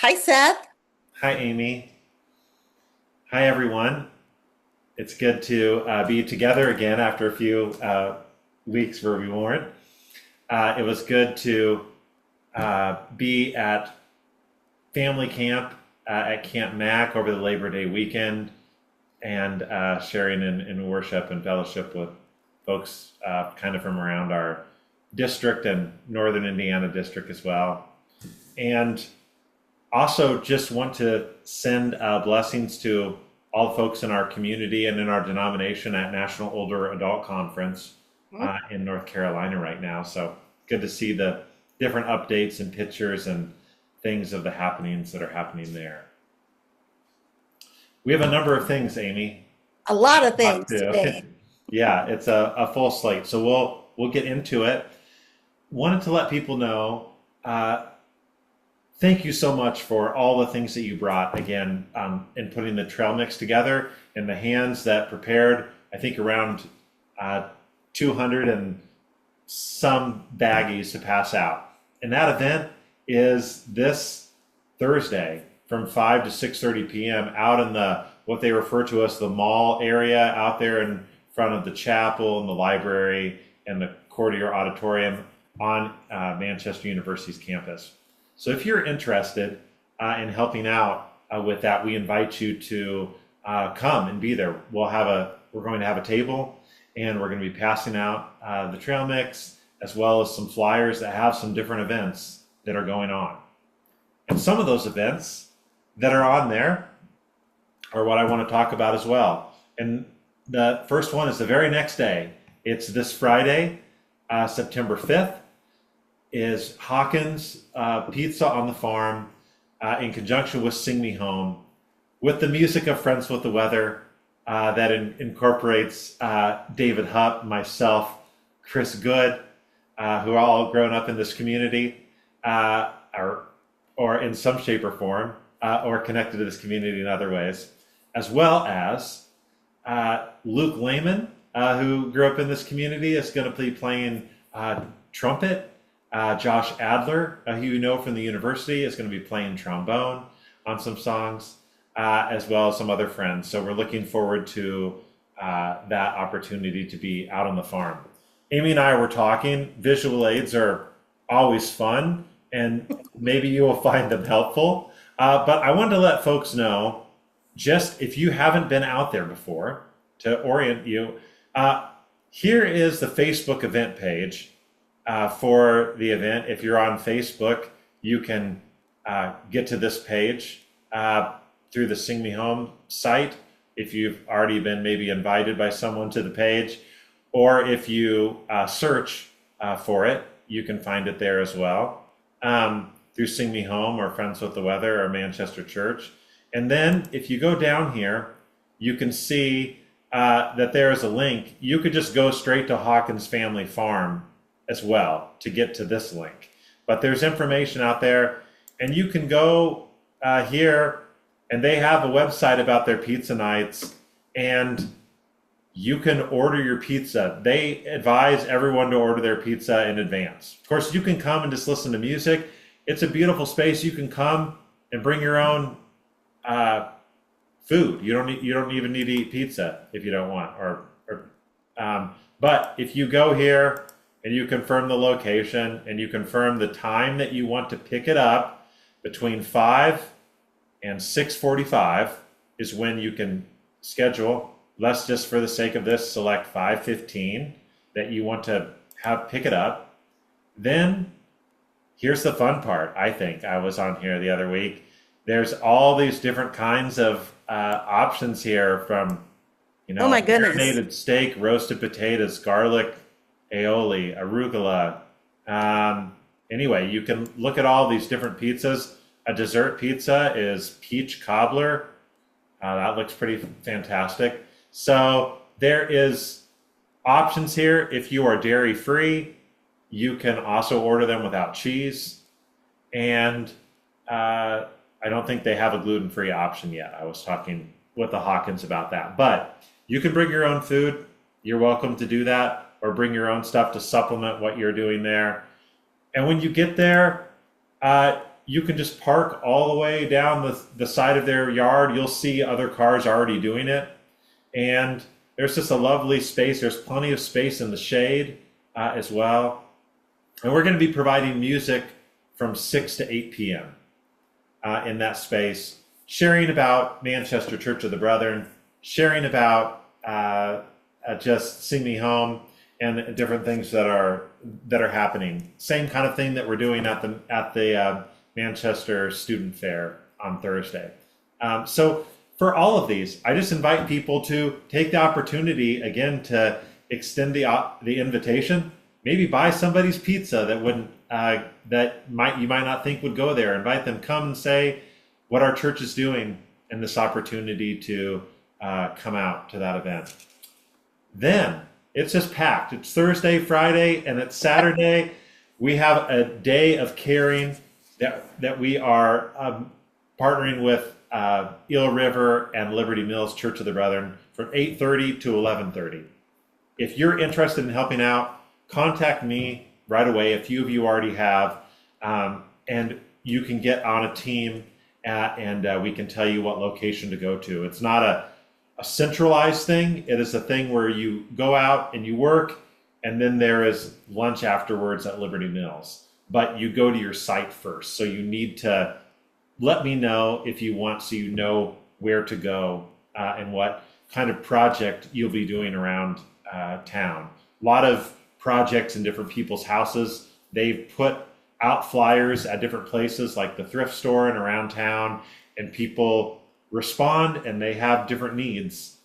Hi, Seth. Hi, Amy. Hi, everyone. It's good to be together again after a few weeks where we weren't. It was good to be at family camp at Camp Mac over the Labor Day weekend and sharing in worship and fellowship with folks kind of from around our district and northern Indiana district as well. And also just want to send blessings to all the folks in our community and in our denomination at National Older Adult Conference in North Carolina right now. So good to see the different updates and pictures and things of the happenings that are happening there. We have a number of things, Amy, A lot of to talk things to. today. Yeah, it's a full slate. So we'll get into it. Wanted to let people know thank you so much for all the things that you brought again in putting the trail mix together and the hands that prepared, I think around 200 and some baggies to pass out. And that event is this Thursday from 5 to 6:30 p.m. out in the what they refer to as the mall area out there in front of the chapel and the library and the Courtier Auditorium on Manchester University's campus. So if you're interested in helping out with that, we invite you to come and be there. We're going to have a table, and we're going to be passing out the trail mix as well as some flyers that have some different events that are going on. And some of those events that are on there are what I want to talk about as well. And the first one is the very next day. It's this Friday, September 5th. Is Hawkins Pizza on the Farm in conjunction with Sing Me Home with the music of Friends with the Weather that incorporates David Hupp, myself, Chris Good, who are all grown up in this community or in some shape or form or connected to this community in other ways, as well as Luke Lehman, who grew up in this community, is going to be playing trumpet. Josh Adler, who you know from the university, is going to be playing trombone on some songs, as well as some other friends. So we're looking forward to that opportunity to be out on the farm. Amy and I were talking. Visual aids are always fun, and maybe you will find them helpful. But I wanted to let folks know, just if you haven't been out there before, to orient you, here is the Facebook event page. For the event. If you're on Facebook, you can get to this page through the Sing Me Home site if you've already been maybe invited by someone to the page, or if you search for it, you can find it there as well through Sing Me Home or Friends with the Weather or Manchester Church. And then if you go down here, you can see that there is a link. You could just go straight to Hawkins Family Farm as well to get to this link. But there's information out there, and you can go here, and they have a website about their pizza nights, and you can order your pizza. They advise everyone to order their pizza in advance. Of course, you can come and just listen to music. It's a beautiful space. You can come and bring your own food. You don't even need to eat pizza if you don't want. But if you go here and you confirm the location and you confirm the time that you want to pick it up, between 5 and 6:45 is when you can schedule. Let's just, for the sake of this, select 5:15 that you want to have pick it up. Then here's the fun part. I think I was on here the other week. There's all these different kinds of options here, from Oh my goodness. marinated steak, roasted potatoes, garlic aioli, arugula. Anyway, you can look at all these different pizzas. A dessert pizza is peach cobbler. That looks pretty fantastic. So there is options here. If you are dairy free, you can also order them without cheese. And I don't think they have a gluten-free option yet. I was talking with the Hawkins about that. But you can bring your own food. You're welcome to do that, or bring your own stuff to supplement what you're doing there. And when you get there, you can just park all the way down the side of their yard. You'll see other cars already doing it. And there's just a lovely space. There's plenty of space in the shade as well. And we're going to be providing music from 6 to 8 p.m. In that space, sharing about Manchester Church of the Brethren, sharing about just Sing Me Home and different things that are happening. Same kind of thing that we're doing at the Manchester Student Fair on Thursday. So for all of these, I just invite people to take the opportunity again to extend the invitation. Maybe buy somebody's pizza that wouldn't you might not think would go there. Invite them, come and say what our church is doing, and this opportunity to come out to that event. Then it's just packed. It's Thursday, Friday, and it's Saturday. We have a day of caring that we are partnering with Eel River and Liberty Mills Church of the Brethren from 8:30 to 11:30. If you're interested in helping out, contact me right away. A few of you already have, and you can get on a team and we can tell you what location to go to. It's not a centralized thing. It is a thing where you go out and you work, and then there is lunch afterwards at Liberty Mills. But you go to your site first. So you need to let me know if you want, so you know where to go and what kind of project you'll be doing around town. A lot of projects in different people's houses. They've put out flyers at different places like the thrift store and around town, and people respond and they have different needs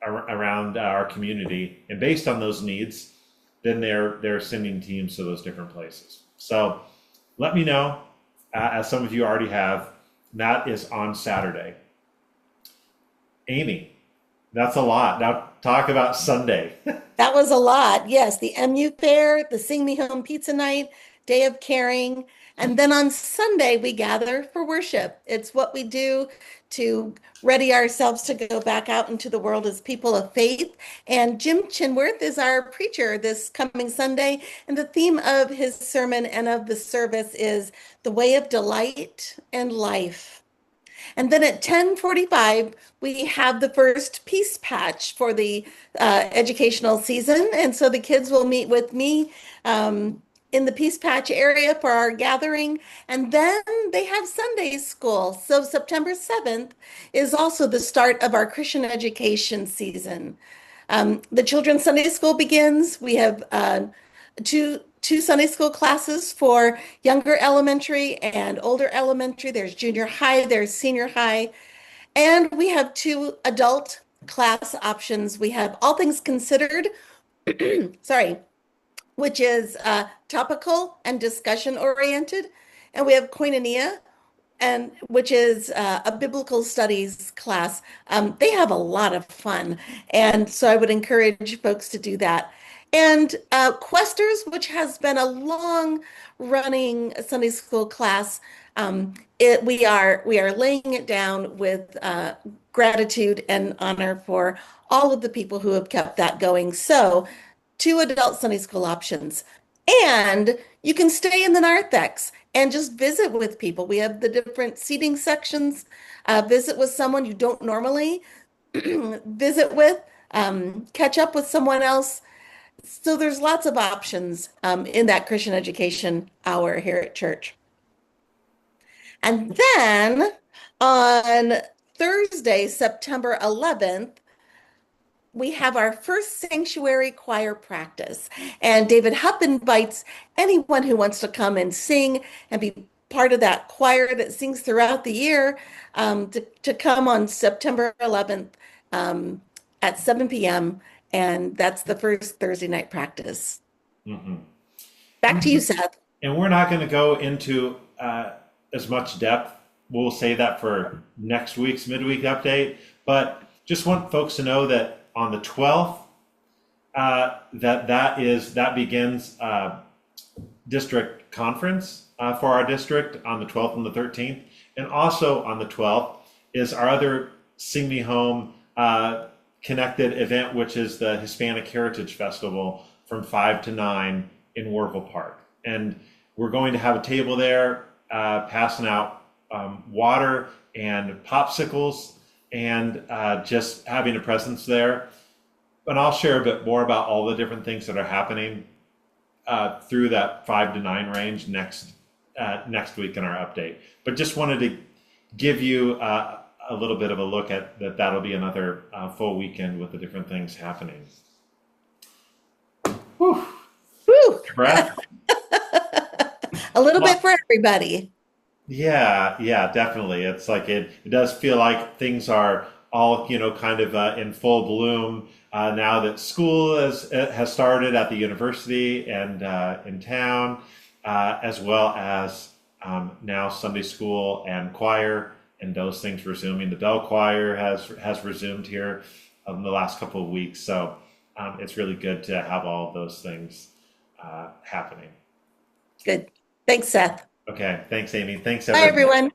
around our community. And based on those needs, then they're sending teams to those different places. So let me know, as some of you already have. That is on Saturday. Amy, that's a lot. Now talk about Sunday. That was a lot. Yes, the MU Fair, the Sing Me Home Pizza Night, Day of Caring. And then on Sunday, we gather for worship. It's what we do to ready ourselves to go back out into the world as people of faith. And Jim Chinworth is our preacher this coming Sunday. And the theme of his sermon and of the service is the way of delight and life. And then at 10:45, we have the first Peace Patch for the educational season. And so the kids will meet with me in the Peace Patch area for our gathering. And then they have Sunday school. So September 7th is also the start of our Christian education season. The children's Sunday school begins. We have two Sunday school classes for younger elementary and older elementary. There's junior high, there's senior high, and we have two adult class options. We have All Things Considered, sorry, which is topical and discussion oriented, and we have Koinonia, and which is a biblical studies class. They have a lot of fun, and so I would encourage folks to do that. And Questers, which has been a long running Sunday school class, we are laying it down with gratitude and honor for all of the people who have kept that going. So, two adult Sunday school options. And you can stay in the narthex and just visit with people. We have the different seating sections. Visit with someone you don't normally visit with, catch up with someone else. So there's lots of options in that Christian education hour here at church. And then on Thursday, September 11th, we have our first sanctuary choir practice. And David Hupp invites anyone who wants to come and sing and be part of that choir that sings throughout the year to come on September 11th at 7 p.m. And that's the first Thursday night practice. Mm-hmm. Back to you, Seth. And we're not going to go into as much depth. We'll say that for next week's midweek update. But just want folks to know that on the 12th, that begins district conference for our district on the 12th and the 13th. And also on the 12th is our other Sing Me Home connected event, which is the Hispanic Heritage Festival from 5 to 9 in Warville Park. And we're going to have a table there passing out water and popsicles and just having a presence there. And I'll share a bit more about all the different things that are happening through that 5 to 9 range next week in our update. But just wanted to give you a little bit of a look at that. That'll be another full weekend with the different things happening. Whew. Woo! Breath. A little bit Well, for everybody. yeah, yeah, definitely. It's like it does feel like things are all, kind of in full bloom now that school has started at the university and in town, as well as now Sunday school and choir and those things resuming. The bell choir has resumed here in the last couple of weeks, so it's really good to have all of those things happening. Good. Thanks, Seth. Okay, thanks, Amy. Thanks, Bye, everyone. everyone.